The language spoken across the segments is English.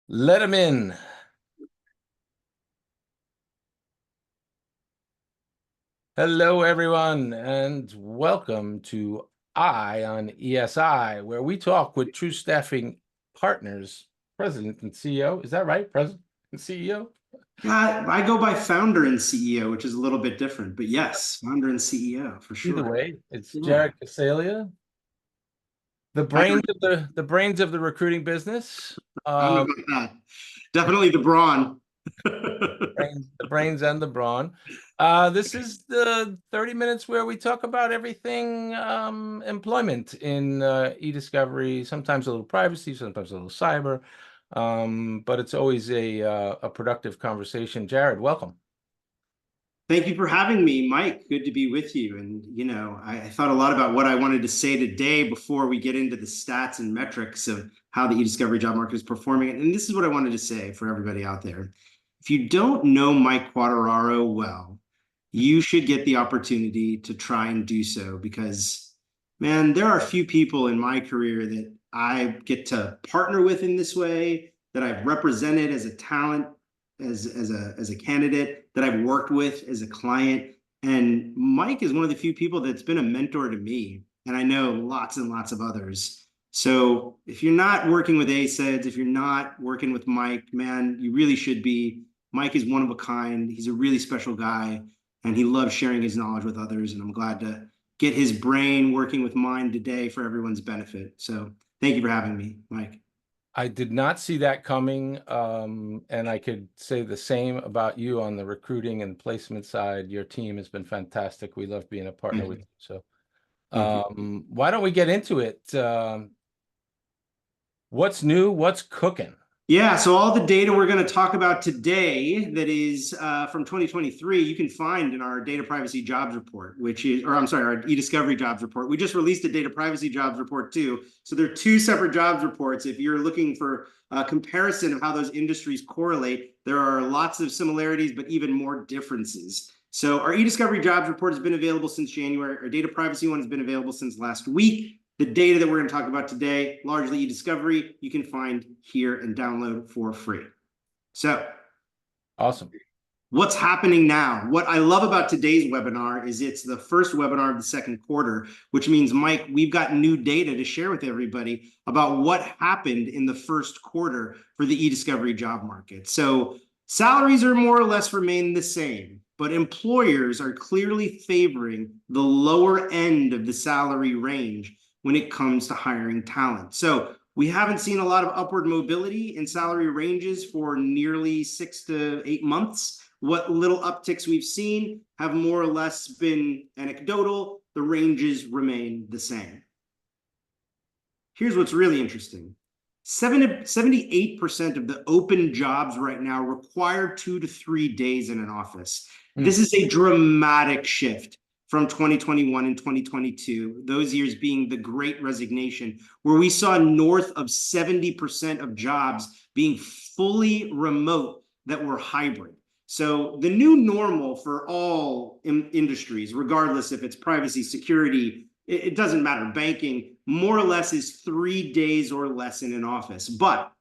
Let him in. Hello, everyone, and welcome to Eye on ESI, where we talk with true staffing partners, president and CEO. Is that right? President and CEO? Yeah, I go by founder and CEO, which is a little bit different, but yes, founder and CEO for Either sure. way, it's Yeah, Jared Coseglia, the I brains of the brains of the recruiting business. don't know Um, about that. Definitely the brawn. the brains and the brawn. This is the 30 minutes where we talk about everything employment in e-discovery, sometimes a little privacy, sometimes a little cyber, but it's always a productive conversation. Jared, welcome. Thank you for having me, Mike. Good to be with you. And, I thought a lot about what I wanted to say today before we get into the stats and metrics of how the e-discovery job market is performing. And this is what I wanted to say for everybody out there. If you don't know Mike Quartararo well, you should get the opportunity to try and do so because, man, there are a few people in my career that I get to partner with in this way, that I've represented as a talent, as a candidate, that I've worked with as a client. And Mike is one of the few people that's been a mentor to me. And I know lots and lots of others. So if you're not working with ACEDS, if you're not working with Mike, man, you really should be. Mike is one of a kind. He's a really special guy, and he loves sharing his knowledge with others. And I'm glad to get his brain working with mine today for everyone's benefit. So thank you for having me, Mike. I did not see that coming, and I could say the same about you on the recruiting and placement side. Your team has been fantastic. We love being a partner Thank with you. you. So, Thank you. why don't we get into it? What's new? What's cooking? Yeah, so all the data we're going to talk about today that is from 2023, you can find in our data privacy jobs report, which is, or I'm sorry, our e-discovery jobs report. We just released a data privacy jobs report too. So there are two separate jobs reports. If you're looking for a comparison of how those industries correlate, there are lots of similarities, but even more differences. So our e-discovery jobs report has been available since January. Our data privacy one has been available since last week. The data that we're going to talk about today, largely e-discovery, you can find here and download for free. So Awesome. what's happening now? What I love about today's webinar is it's the first webinar of the second quarter, which means, Mike, we've got new data to share with everybody about what happened in the first quarter for the e-discovery job market. So salaries are more or less remain the same, but employers are clearly favoring the lower end of the salary range when it comes to hiring talent. So we haven't seen a lot of upward mobility in salary ranges for nearly 6 to 8 months. What little upticks we've seen have more or less been anecdotal. The ranges remain the same. Here's what's really interesting. 78% of the open jobs right now require 2 to 3 days in an office. Mm. This is a dramatic shift from 2021 and 2022, those years being the Great Resignation, where we saw north of 70% of jobs being fully remote that were hybrid. So the new normal for all industries, regardless if it's privacy, security, it doesn't matter, banking, more or less is 3 days or less in an office. But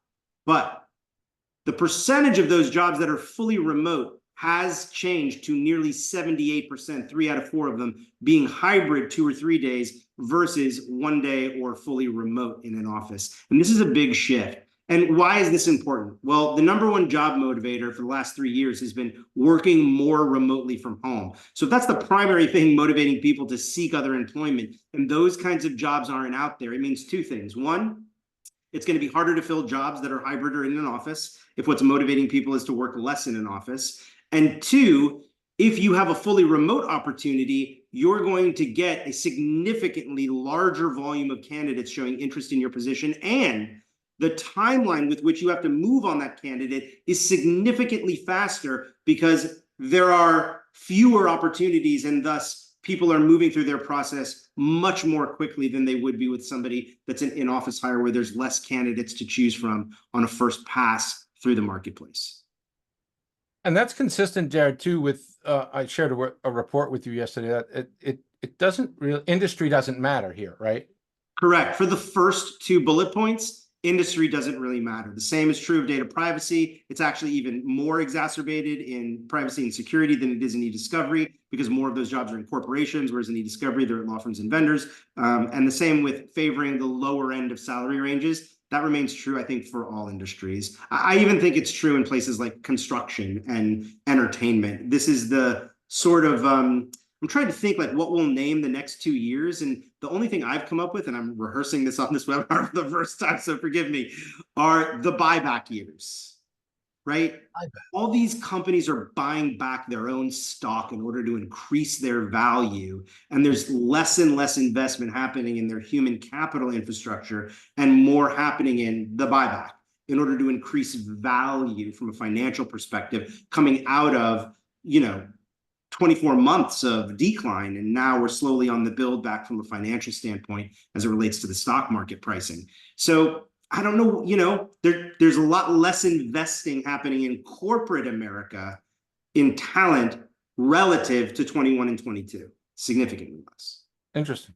the percentage of those jobs that are fully remote has changed to nearly 78%, 3 out of 4 of them being hybrid 2 or 3 days versus 1 day or fully remote in an office. And this is a big shift. And why is this important? Well, the number one job motivator for the last 3 years has been working more remotely from home. So if that's the primary thing motivating people to seek other employment, and those kinds of jobs aren't out there, it means two things. One, it's going to be harder to fill jobs that are hybrid or in an office if what's motivating people is to work less in an office. And two, if you have a fully remote opportunity, you're going to get a significantly larger volume of candidates showing interest in your position, and the timeline with which you have to move on that candidate is significantly faster because there are fewer opportunities, and thus people are moving through their process much more quickly than they would be with somebody that's an in-office hire where there's less candidates to choose from on a first pass through the marketplace. And that's consistent, Jared, too, with I shared a report with you yesterday that it doesn't really industry doesn't matter here, right? Correct. For the first two bullet points, industry doesn't really matter. The same is true of data privacy. It's actually even more exacerbated in privacy and security than it is in e-discovery, because more of those jobs are in corporations, whereas in e-discovery, they're at law firms and vendors. And the same with favoring the lower end of salary ranges. That remains true, I think, for all industries. I even think it's true in places like construction and entertainment. This is the sort of, I'm trying to think like what we'll name the next 2 years. And the only thing I've come up with, and I'm rehearsing this on this webinar for the first time, so forgive me, are the buyback years, right? All these companies are buying back their own stock in order to increase their value. And there's less and less investment happening in their human capital infrastructure and more happening in the buyback in order to increase value from a financial perspective coming out of, 24 months of decline, and now we're slowly on the build back from a financial standpoint as it relates to the stock market pricing. So I don't know, there's a lot less investing happening in corporate America in talent relative to 21 and 22, significantly less. Interesting.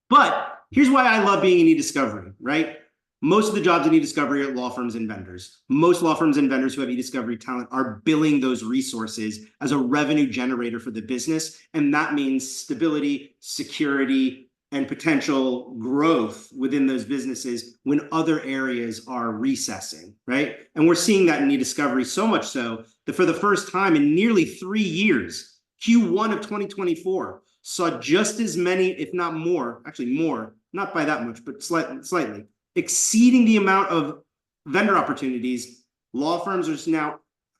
But here's why I love being in e-discovery, right? Most of the jobs in e-discovery are at law firms and vendors. Most law firms and vendors who have e-discovery talent are billing those resources as a revenue generator for the business. And that means stability, security, and potential growth within those businesses when other areas are recessing, right? And we're seeing that in e-discovery so much so that for the first time in nearly 3 years, Q1 of 2024 saw just as many, if not more, actually more, not by that much, but slightly, exceeding the amount of vendor opportunities. Law firms are now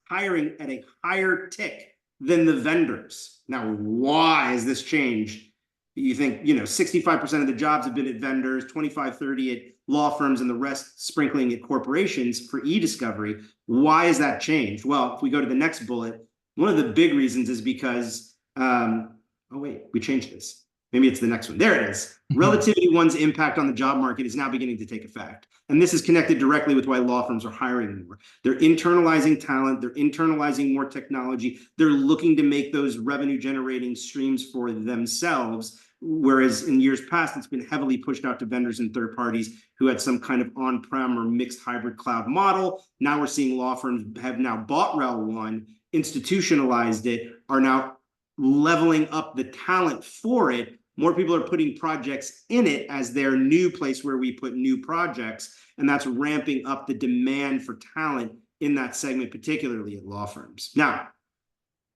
hiring at a higher tick than the vendors. Now, why has this changed? You think, 65% of the jobs have been at vendors, 25, 30 at law firms, and the rest sprinkling at corporations for e-discovery. Why has that changed? Well, if we go to the next bullet, one of the big reasons is because, oh wait, we changed this. Maybe it's the next one. There it is. Relativity one's impact on the job market is now beginning to take effect. And this is connected directly with why law firms are hiring more. They're internalizing talent. They're internalizing more technology. They're looking to make those revenue generating streams for themselves. Whereas in years past, it's been heavily pushed out to vendors and third parties who had some kind of on-prem or mixed hybrid cloud model. Now we're seeing law firms have now bought Rel One, institutionalized it, are now leveling up the talent for it. More people are putting projects in it as their new place where we put new projects, and that's ramping up the demand for talent in that segment, particularly at law firms. Now,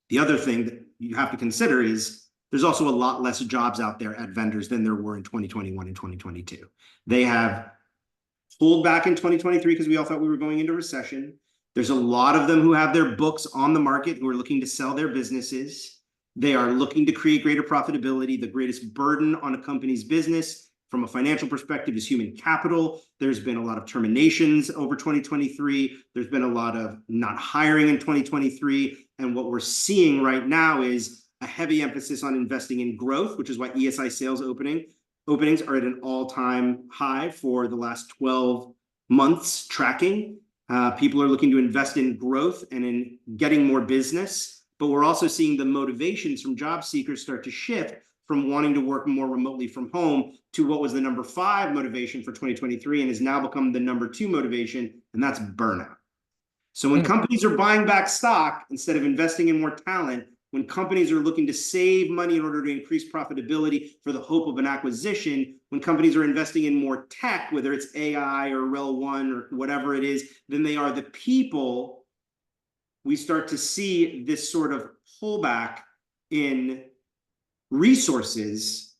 the other thing that you have to consider is there's also a lot less jobs out there at vendors than there were in 2021 and 2022. They have pulled back in 2023 because we all thought we were going into recession. There's a lot of them who have their books on the market who are looking to sell their businesses. They are looking to create greater profitability. The greatest burden on a company's business from a financial perspective is human capital. There's been a lot of terminations over 2023. There's been a lot of not hiring in 2023. And what we're seeing right now is a heavy emphasis on investing in growth, which is why ESI sales openings are at an all-time high for the last 12 months tracking. People are looking to invest in growth and in getting more business. But we're also seeing the motivations from job seekers start to shift from wanting to work more remotely from home to what was the number 5 motivation for 2023 and has now become the number 2 motivation, and that's burnout. So when companies are buying back stock instead of investing in more talent, when companies are looking to save money in order to increase profitability for the hope of an acquisition, when companies are investing in more tech, whether it's AI or Rel One or whatever it is, than they are the people, we start to see this sort of pullback in resources,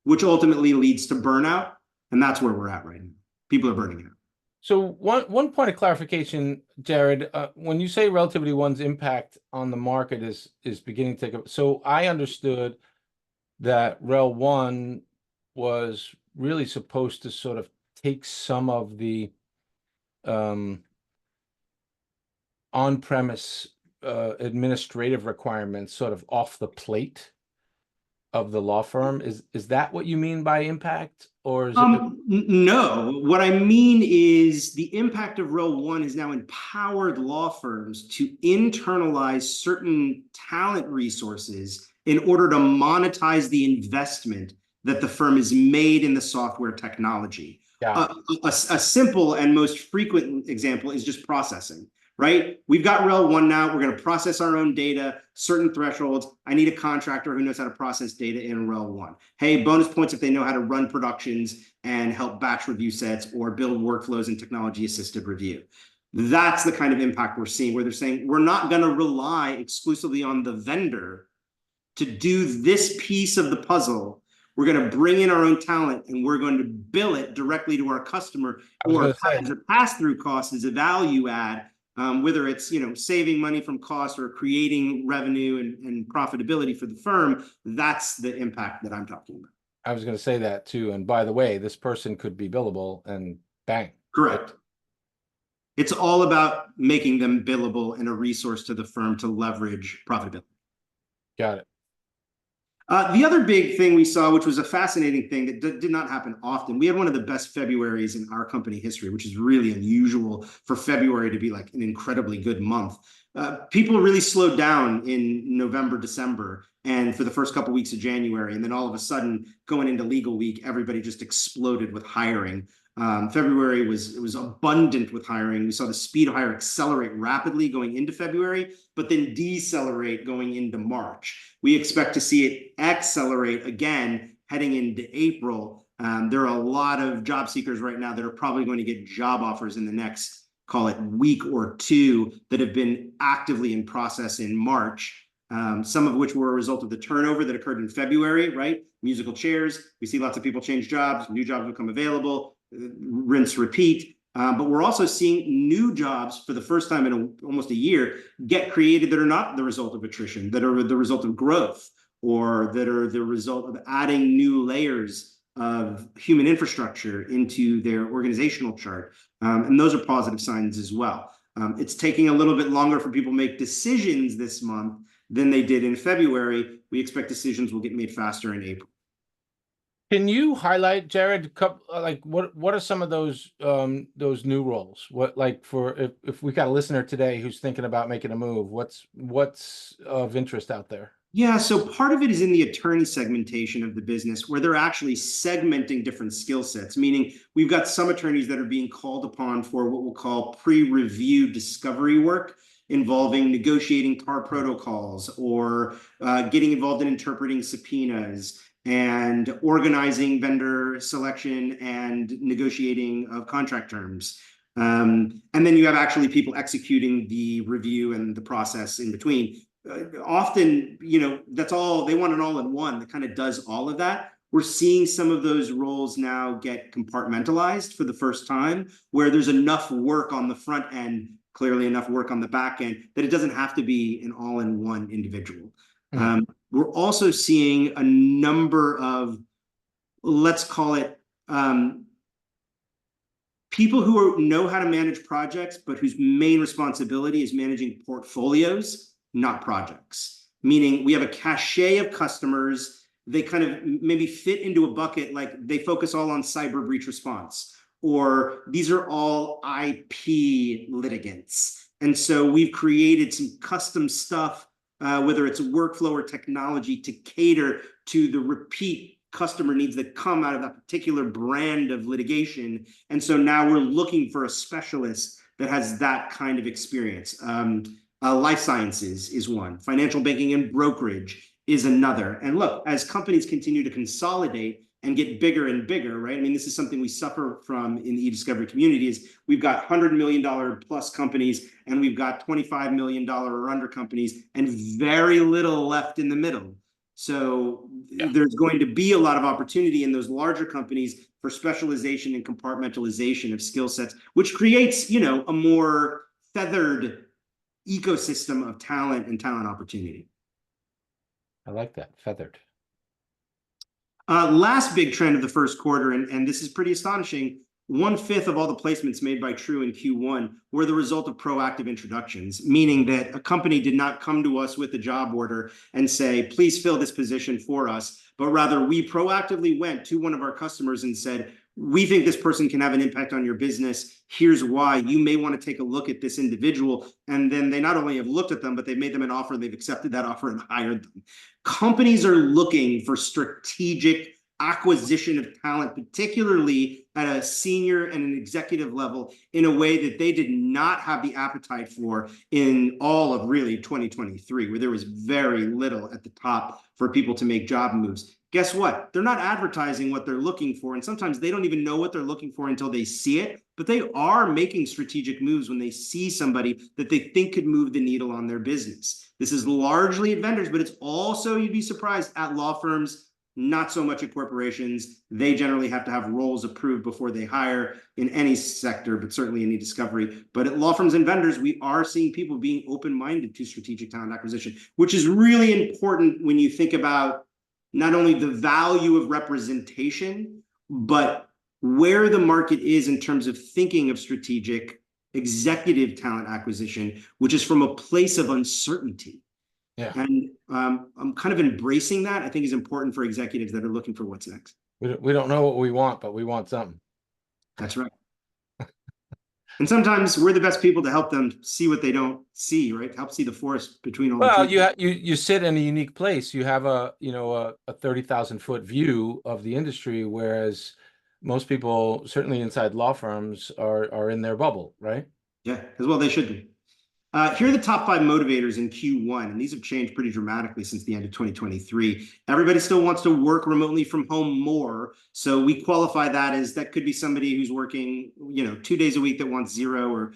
which ultimately leads to burnout. And that's where we're at right now. People are burning out. So one point of clarification, Jared, when you say relativity one's impact on the market is beginning to take up, so I understood that Rel One was really supposed to sort of take some of the on-premise administrative requirements sort of off the plate of the law firm. Is that what you mean by impact, or is no? What I mean is the impact of Rel One has now empowered law firms to internalize certain talent resources in order to monetize the investment that the firm has made in the software technology. Got it. A simple and most frequent example is just processing, right? We've got Rel 1 now. We're going to process our own data, certain thresholds. I need a contractor who knows how to process data in Rel 1. Hey, bonus points if they know how to run productions and help batch review sets or build workflows and technology-assisted review. That's the kind of impact we're seeing, where they're saying we're not going to rely exclusively on the vendor to do this piece of the puzzle. We're going to bring in our own talent and we're going to bill it directly to our customer, or as a pass-through cost as a value add, whether it's saving money from cost or creating revenue and profitability for the firm. That's the impact that I'm talking about. I was going to say that too. And by the way, this person could be billable and bang. Correct. It's all about making them billable and a resource to the firm to leverage profitability. Got it. The other big thing we saw, which was a fascinating thing that did not happen often, we had one of the best Februaries in our company history, which is really unusual for February to be like an incredibly good month. People really slowed down in November, December, and for the first couple of weeks of January. And then all of a sudden, going into legal week, everybody just exploded with hiring. February was abundant with hiring. We saw the speed of hire accelerate rapidly going into February, but then decelerate going into March. We expect to see it accelerate again heading into April. There are a lot of job seekers right now that are probably going to get job offers in the next, call it, week or two, that have been actively in process in March. Some of which were a result of the turnover that occurred in February, right? Musical chairs. We see lots of people change jobs, new jobs become available, rinse, repeat. But we're also seeing new jobs for the first time in almost a year get created that are not the result of attrition, that are the result of growth, or that are the result of adding new layers of human infrastructure into their organizational chart. And those are positive signs as well. It's taking a little bit longer for people to make decisions this month than they did in February. We expect decisions will get made faster in April. Can you highlight, Jared, like what are some of those new roles? What, like, for if we got a listener today who's thinking about making a move, what's of interest out there? Yeah, so part of it is in the attorney segmentation of the business, where they're actually segmenting different skill sets, meaning we've got some attorneys that are being called upon for what we'll call pre-review discovery work, involving negotiating TAR protocols or getting involved in interpreting subpoenas and organizing vendor selection and negotiating of contract terms. And then you have actually people executing the review and the process in between. Often, that's all, they want an all-in-one that kind of does all of that. We're seeing some of those roles now get compartmentalized for the first time, where there's enough work on the front end, clearly enough work on the back end, that it doesn't have to be an all-in-one individual. Mm-hmm. We're also seeing a number of, let's call it, people who know how to manage projects, but whose main responsibility is managing portfolios, not projects. Meaning we have a cachet of customers, they kind of maybe fit into a bucket, like they focus all on cyber breach response, or these are all IP litigants. And so we've created some custom stuff, whether it's workflow or technology, to cater to the repeat customer needs that come out of that particular brand of litigation. And so now we're looking for a specialist that has that kind of experience. Life sciences is one. Financial banking and brokerage is another. And look, as companies continue to consolidate and get bigger and bigger, right? I mean, this is something we suffer from in the e-discovery community, is we've got $100 million plus companies, and we've got $25 million or under companies, and very little left in the middle. So there's going to be a lot of opportunity in those larger companies for specialization and compartmentalization of skill sets, which creates, a more feathered ecosystem of talent and talent opportunity. I like that, feathered. Last big trend of the first quarter, and this is pretty astonishing, 1/5 of all the placements made by True in Q1 were the result of proactive introductions, meaning that a company did not come to us with a job order and say, please fill this position for us, but rather we proactively went to one of our customers and said, we think this person can have an impact on your business. Here's why. You may want to take a look at this individual. And then they not only have looked at them, but they've made them an offer, and they've accepted that offer and hired them. Companies are looking for strategic acquisition of talent, particularly at a senior and an executive level in a way that they did not have the appetite for in all of really 2023, where there was very little at the top for people to make job moves. Guess what? They're not advertising what they're looking for, and sometimes they don't even know what they're looking for until they see it, but they are making strategic moves when they see somebody that they think could move the needle on their business. This is largely at vendors, but it's also, you'd be surprised, at law firms, not so much at corporations. They generally have to have roles approved before they hire in any sector, but certainly in e-discovery. But at law firms and vendors, we are seeing people being open-minded to strategic talent acquisition, which is really important when you think about not only the value of representation, but where the market is in terms of thinking of strategic executive talent acquisition, which is from a place of uncertainty. Yeah. And I'm kind of embracing that. I think is important for executives that are looking for what's next. We don't know what we want, but we want something. That's right. And sometimes we're the best people to help them see what they don't see, right? Help see the forest between all the trees. Well, you sit in a unique place. You have a 30,000-foot view of the industry, whereas most people, certainly inside law firms, are in their bubble, right? Yeah, as well they should be. Here are the top 5 motivators in Q1, and these have changed pretty dramatically since the end of 2023. Everybody still wants to work remotely from home more, so we qualify that as that could be somebody who's working, 2 days a week that wants 0, or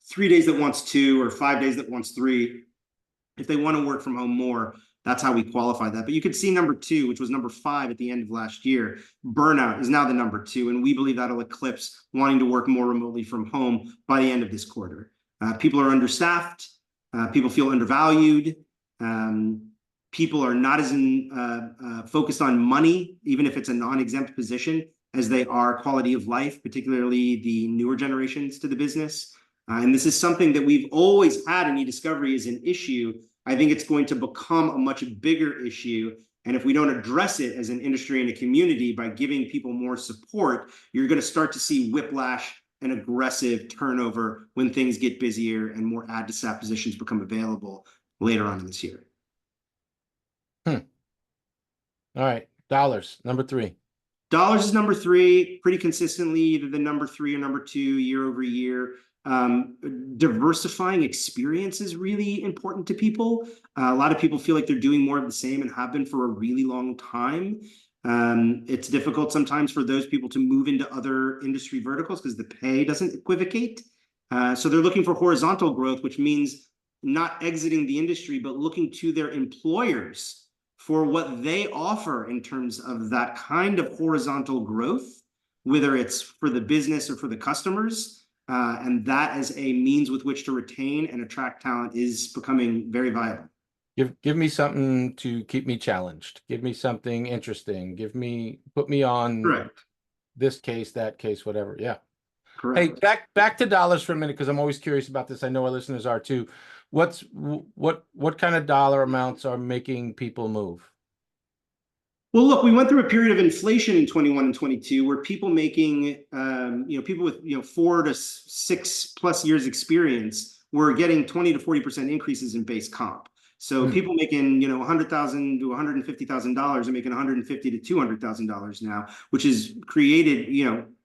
3 days that wants 2, or 5 days that wants 3. If they want to work from home more, that's how we qualify that. But you could see number 2, which was number 5 at the end of last year. Burnout is now the number 2, and we believe that'll eclipse wanting to work more remotely from home by the end of this quarter. People are understaffed. People feel undervalued. People are not as focused on money, even if it's a non-exempt position, as they are quality of life, particularly the newer generations to the business. And this is something that we've always had in e-discovery as an issue. I think it's going to become a much bigger issue. And if we don't address it as an industry and a community by giving people more support, you're going to start to see whiplash and aggressive turnover when things get busier and more ad to staff positions become available later on in this year. All right, dollars, number 3. Dollars is number 3, pretty consistently, either the number 3 or number 2 year over year. Diversifying experience is really important to people. A lot of people feel like they're doing more of the same and have been for a really long time. It's difficult sometimes for those people to move into other industry verticals because the pay doesn't equivocate. So they're looking for horizontal growth, which means not exiting the industry, but looking to their employers for what they offer in terms of that kind of horizontal growth, whether it's for the business or for the customers. And that as a means with which to retain and attract talent is becoming very viable. Give me something to keep me challenged. Give me something interesting. Put me on Correct. This case, that case, whatever. Yeah. Correct. Hey, back to dollars for a minute, because I'm always curious about this. I know our listeners are too. What kind of dollar amounts are making people move? Well, look, we went through a period of inflation in 21 and 22 where people making, people with, 4 to 6 plus years experience were getting 20 to 40% increases in base comp. So people making, $100,000 to $150,000 are making $150,000 to $200,000 now, which has created,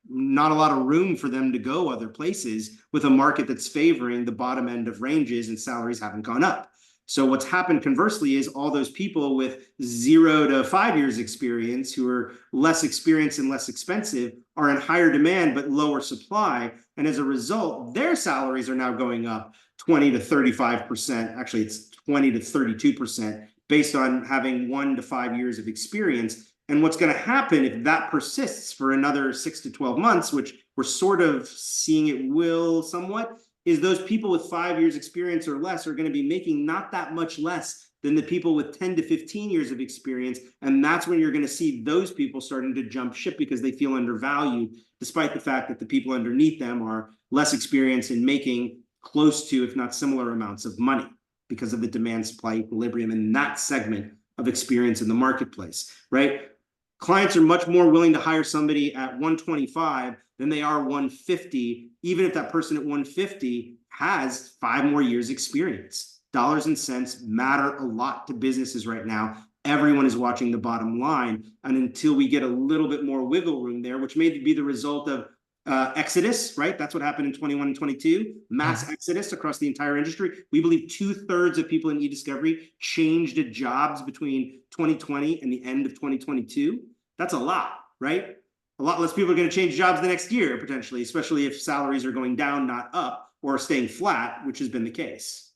not a lot of room for them to go other places with a market that's favoring the bottom end of ranges and salaries haven't gone up. So what's happened conversely is all those people with 0 to 5 years experience who are less experienced and less expensive are in higher demand but lower supply. And as a result, their salaries are now going up 20 to 35%. Actually, it's 20 to 32% based on having 1 to 5 years of experience. And what's going to happen if that persists for another 6 to 12 months, which we're sort of seeing it will somewhat, is those people with 5 years experience or less are going to be making not that much less than the people with 10 to 15 years of experience. And that's when you're going to see those people starting to jump ship because they feel undervalued, despite the fact that the people underneath them are less experienced and making close to, if not similar amounts of money because of the demand supply equilibrium in that segment of experience in the marketplace, right? Clients are much more willing to hire somebody at 125 than they are 150, even if that person at 150 has 5 more years experience. Dollars and cents matter a lot to businesses right now, Everyone is watching the bottom line. And until we get a little bit more wiggle room there, which may be the result of exodus, right? That's what happened in 21 and 22, mass exodus across the entire industry. We believe 2/3 of people in e-discovery changed jobs between 2020 and the end of 2022. That's a lot, right? A lot less people are going to change jobs the next year, potentially, especially if salaries are going down, not up, or staying flat, which has been the case.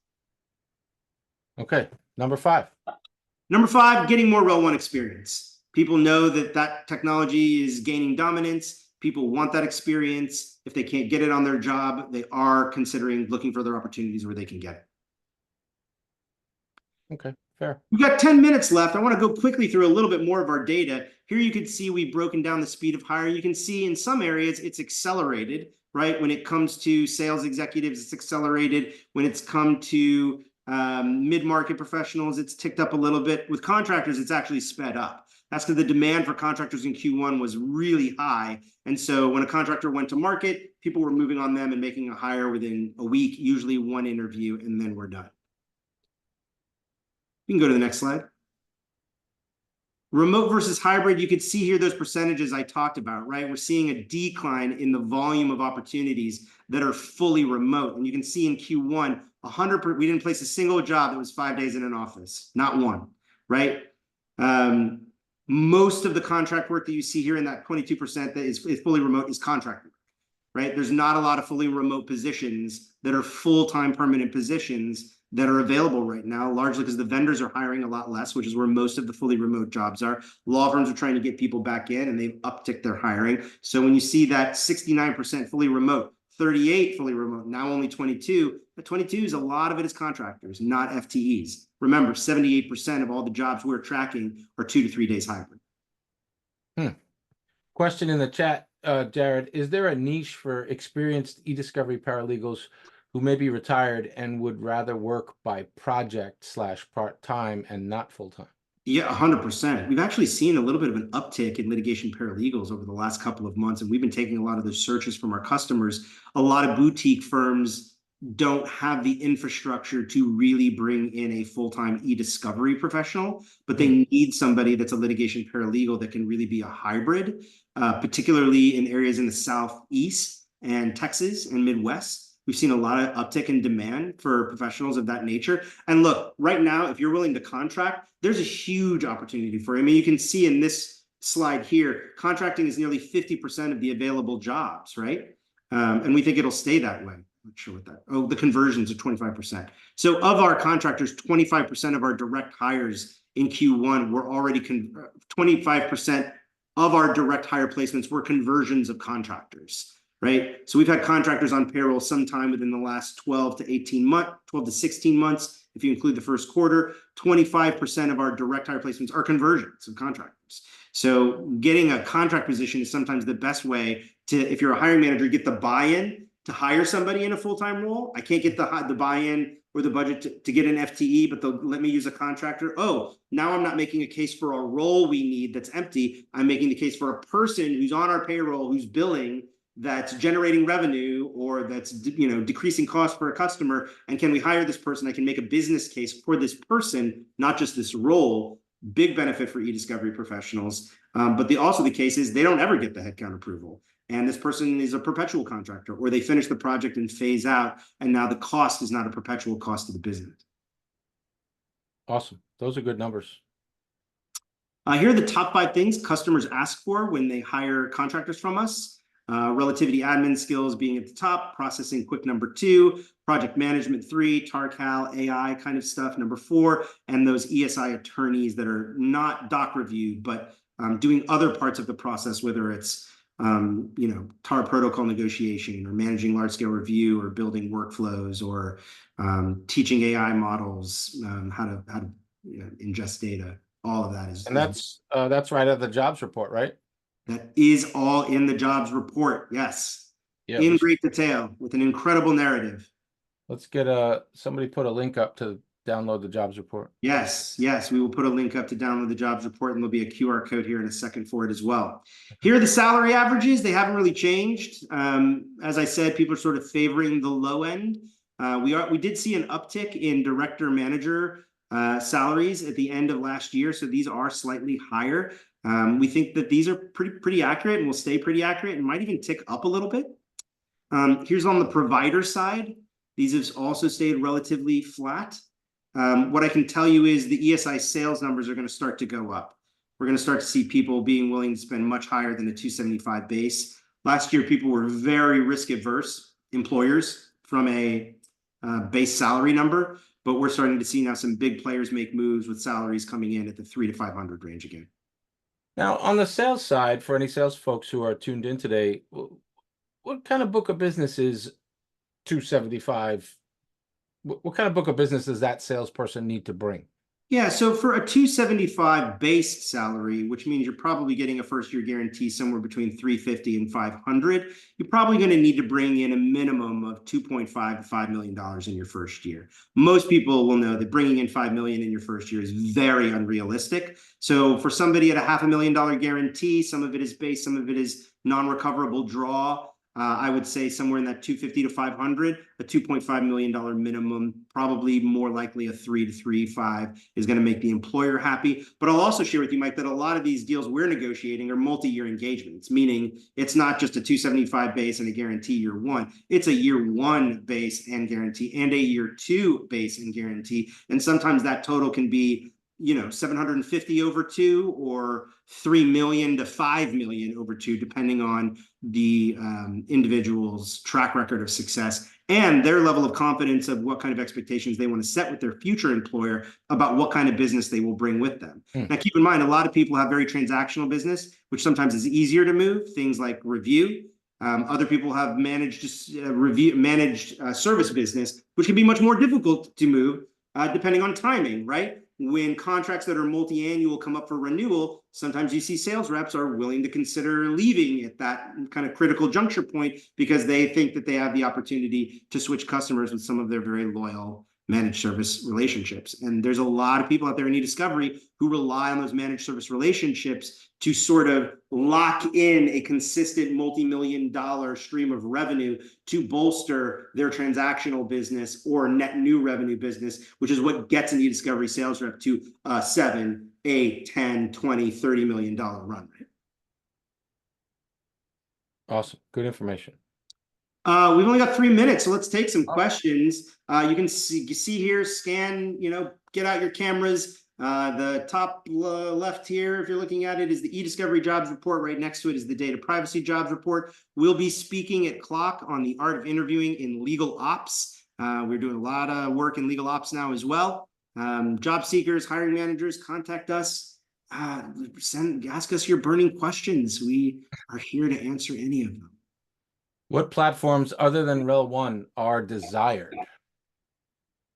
Okay, number 5. Number 5, getting more Rel 1 experience. People know that technology is gaining dominance. People want that experience. If they can't get it on their job, they are considering looking for other opportunities where they can get it. Okay, fair. We've got 10 minutes left. I want to go quickly through a little bit more of our data. Here you can see we've broken down the speed of hire. You can see in some areas it's accelerated, right? When it comes to sales executives, it's accelerated. When it's come to mid-market professionals, it's ticked up a little bit. With contractors, it's actually sped up. That's because the demand for contractors in Q1 was really high. And so when a contractor went to market, people were moving on them and making a hire within a week, usually 1 interview, and then we're done. You can go to the next slide. Remote versus hybrid, you can see here those percentages I talked about, right? We're seeing a decline in the volume of opportunities that are fully remote. And you can see in Q1, 100%, we didn't place a single job that was 5 days in an office, not one, right? Most of the contract work that you see here in that 22% that is fully remote is contract work, right? There's not a lot of fully remote positions that are full-time permanent positions that are available right now, largely because the vendors are hiring a lot less, which is where most of the fully remote jobs are. Law firms are trying to get people back in and they've upticked their hiring. So when you see that 69% fully remote, 38 fully remote, now only 22, the 22 is a lot of it is contractors, not FTEs. Remember, 78% of all the jobs we're tracking are 2 to 3 days hybrid. Question in the chat, Jared, is there a niche for experienced e-discovery paralegals who may be retired and would rather work by project / part-time and not full-time? Yeah, 100%. We've actually seen a little bit of an uptick in litigation paralegals over the last couple of months, and we've been taking a lot of those searches from our customers. A lot of boutique firms don't have the infrastructure to really bring in a full-time e-discovery professional, but they need somebody that's a litigation paralegal that can really be a hybrid, particularly in areas in the Southeast and Texas and Midwest. We've seen a lot of uptick in demand for professionals of that nature. And look, right now, if you're willing to contract, there's a huge opportunity for you. I mean, you can see in this slide here, contracting is nearly 50% of the available jobs, right? And we think it'll stay that way. I'm not sure what that, oh, the conversions are 25%. So of our contractors, 25% of our direct hires in Q1 were already, 25% of our direct hire placements were conversions of contractors. Right. So we've had contractors on payroll sometime within the last 12 to 18 months, 12 to 16 months, if you include the first quarter. 25% of our direct hire placements are conversions of contractors. So getting a contract position is sometimes the best way to, if you're a hiring manager, get the buy-in to hire somebody in a full-time role. I can't get the buy-in or the budget to get an FTE, but they'll let me use a contractor. Oh, now I'm not making a case for a role we need that's empty. I'm making the case for a person who's on our payroll, who's billing, that's generating revenue, or that's decreasing cost for a customer, and can we hire this person? I can make a business case for this person, not just this role. Big benefit for e-discovery professionals. But also the case is they don't ever get the headcount approval, and this person is a perpetual contractor, or they finish the project and phase out, and now the cost is not a perpetual cost to the business. Awesome. Those are good numbers. Here are the top 5 things customers ask for when they hire contractors from us. Relativity admin skills being at the top, processing quick number 2, project management 3, TARCAL, AI kind of stuff number 4, and those ESI attorneys that are not doc review, but doing other parts of the process, whether it's TAR protocol negotiation or managing large scale review or building workflows or teaching AI models how to ingest data. All of that is. And that's right at the jobs report, right? That is all in the jobs report. Yes. Yeah, in great detail with an incredible narrative. Let's get somebody put a link up to download the jobs report. Yes. We will put a link up to download the jobs report, and there'll be a QR code here in a second for it as well. Here are the salary averages. They haven't really changed. As I said, people are sort of favoring the low end. We did see an uptick in director manager salaries at the end of last year. So these are slightly higher. We think that these are pretty accurate and will stay pretty accurate and might even tick up a little bit. Here's on the provider side. These have also stayed relatively flat. What I can tell you is the ESI sales numbers are going to start to go up. We're going to start to see people being willing to spend much higher than the 275 base. Last year, people were very risk averse, employers, from a base salary number, but we're starting to see now some big players make moves with salaries coming in at the 300 to 500 range again. Now, on the sales side, for any sales folks who are tuned in today, what kind of book of business is 275? What kind of book of business does that salesperson need to bring? Yeah, so for a 275 base salary, which means you're probably getting a first-year guarantee somewhere between 350 and 500, you're probably going to need to bring in a minimum of 2.5 to $5 million in your first year. Most people will know that bringing in $5 million in your first year is very unrealistic. So for somebody at a $500,000 guarantee, some of it is base, some of it is non-recoverable draw. I would say somewhere in that 250 to 500, a $2.5 million minimum, probably more likely a 3 to 3.5 is going to make the employer happy. But I'll also share with you, Mike, that a lot of these deals we're negotiating are multi-year engagements, meaning it's not just a 275 base and a guarantee year one. It's a year one base and guarantee and a year two base and guarantee. And sometimes that total can be 750 over two or 3 million to 5 million over two, depending on the individual's track record of success and their level of confidence of what kind of expectations they want to set with their future employer about what kind of business they will bring with them. Now, keep in mind, a lot of people have very transactional business, which sometimes is easier to move, things like review. Other people have managed service business, which can be much more difficult to move depending on timing, right? When contracts that are multi-annual come up for renewal, sometimes you see sales reps are willing to consider leaving at that kind of critical juncture point because they think that they have the opportunity to switch customers with some of their very loyal managed service relationships. And there's a lot of people out there in e-discovery who rely on those managed service relationships to sort of lock in a consistent multi-million-dollar stream of revenue to bolster their transactional business or net new revenue business, which is what gets an e-discovery sales rep to a 7, 8, 10, 20, $30 million run rate. Awesome. Good information. We've only got 3 minutes, so let's take some questions. You can see here, scan, get out your cameras. The top left here, if you're looking at it, is the eDiscovery Jobs Report. Right next to it is the Data Privacy Jobs Report. We'll be speaking at Clock on the art of interviewing in legal ops. We're doing a lot of work in legal ops now as well. Job seekers, hiring managers, contact us. Ask us your burning questions. We are here to answer any of them. What platforms other than Rel1 are desired?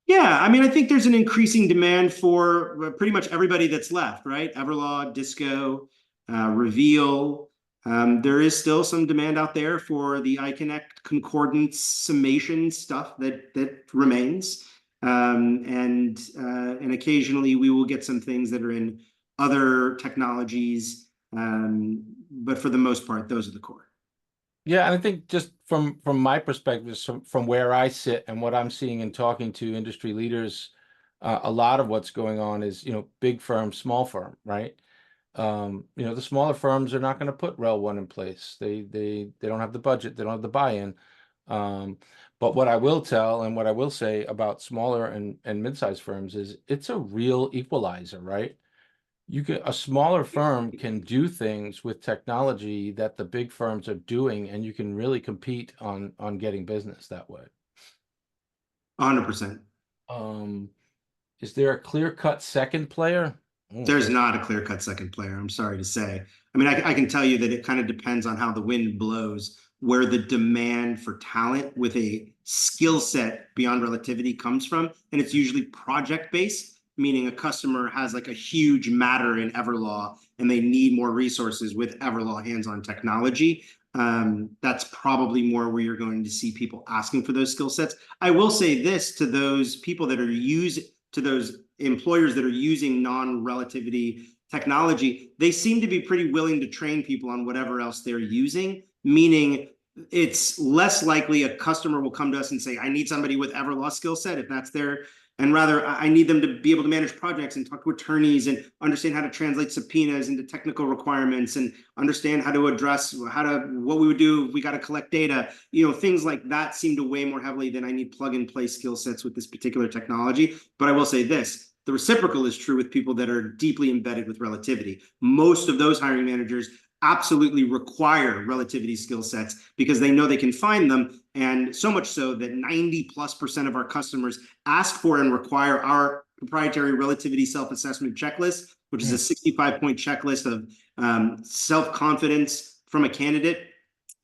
Yeah, I mean, I think there's an increasing demand for pretty much everybody that's left, right? Everlaw, Disco, Reveal. There is still some demand out there for the iConnect concordance summation stuff that remains. And occasionally we will get some things that are in other technologies. But for the most part, those are the core. Yeah, and I think just from my perspective, from where I sit and what I'm seeing and talking to industry leaders, a lot of what's going on is, big firm, small firm, right? The smaller firms are not going to put Rel1 in place. They don't have the budget, they don't have the buy-in. But what I will tell and what I will say about smaller and mid-sized firms is it's a real equalizer, right? A smaller firm can do things with technology that the big firms are doing, and you can really compete on getting business that way. 100%. Is there a clear-cut second player? There's not a clear-cut second player, I'm sorry to say. I mean, I can tell you that it kind of depends on how the wind blows, where the demand for talent with a skill set beyond relativity comes from, and it's usually project-based. Meaning a customer has like a huge matter in Everlaw and they need more resources with Everlaw hands-on technology. That's probably more where you're going to see people asking for those skill sets. I will say this to those people that are to those employers that are using non-relativity technology, they seem to be pretty willing to train people on whatever else they're using, meaning it's less likely a customer will come to us and say, I need somebody with Everlost skill set if that's their, and rather I need them to be able to manage projects and talk to attorneys and understand how to translate subpoenas into technical requirements and understand how to address what we would do if we got to collect data. Things like that seem to weigh more heavily than I need plug and play skill sets with this particular technology. But I will say this, the reciprocal is true with people that are deeply embedded with relativity. Most of those hiring managers absolutely require relativity skill sets because they know they can find them. And so much so that 90+% of our customers ask for and require our proprietary relativity self-assessment checklist, which is a 65-point checklist of self-confidence from a candidate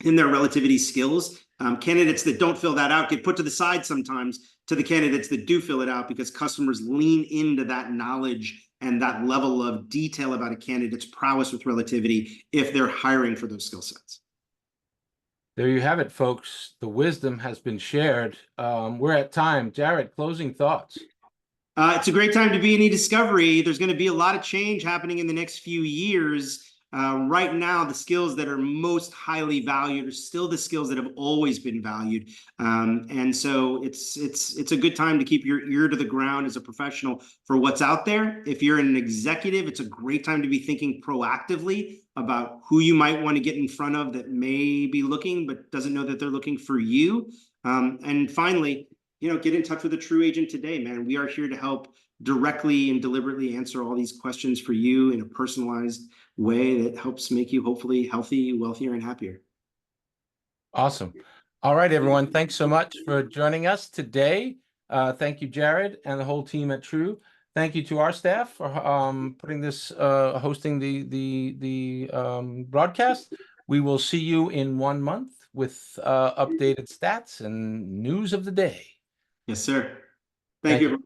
in their relativity skills. Candidates that don't fill that out get put to the side sometimes to the candidates that do fill it out because customers lean into that knowledge and that level of detail about a candidate's prowess with relativity if they're hiring for those skill sets. There you have it, folks. The wisdom has been shared. We're at time. Jared, closing thoughts. It's a great time to be in ediscovery. There's going to be a lot of change happening in the next few years. Right now, the skills that are most highly valued are still the skills that have always been valued. And so it's a good time to keep your ear to the ground as a professional for what's out there. If you're an executive, it's a great time to be thinking proactively about who you might want to get in front of that may be looking but doesn't know that they're looking for you. And finally, get in touch with a true agent today, man. We are here to help directly and deliberately answer all these questions for you in a personalized way that helps make you hopefully healthy, wealthier, and happier. Awesome. All right, everyone. Thanks so much for joining us today. Thank you, Jared, and the whole team at True. Thank you to our staff for putting this, hosting the broadcast. We will see you in 1 month with updated stats and news of the day. Yes, sir. Thank you.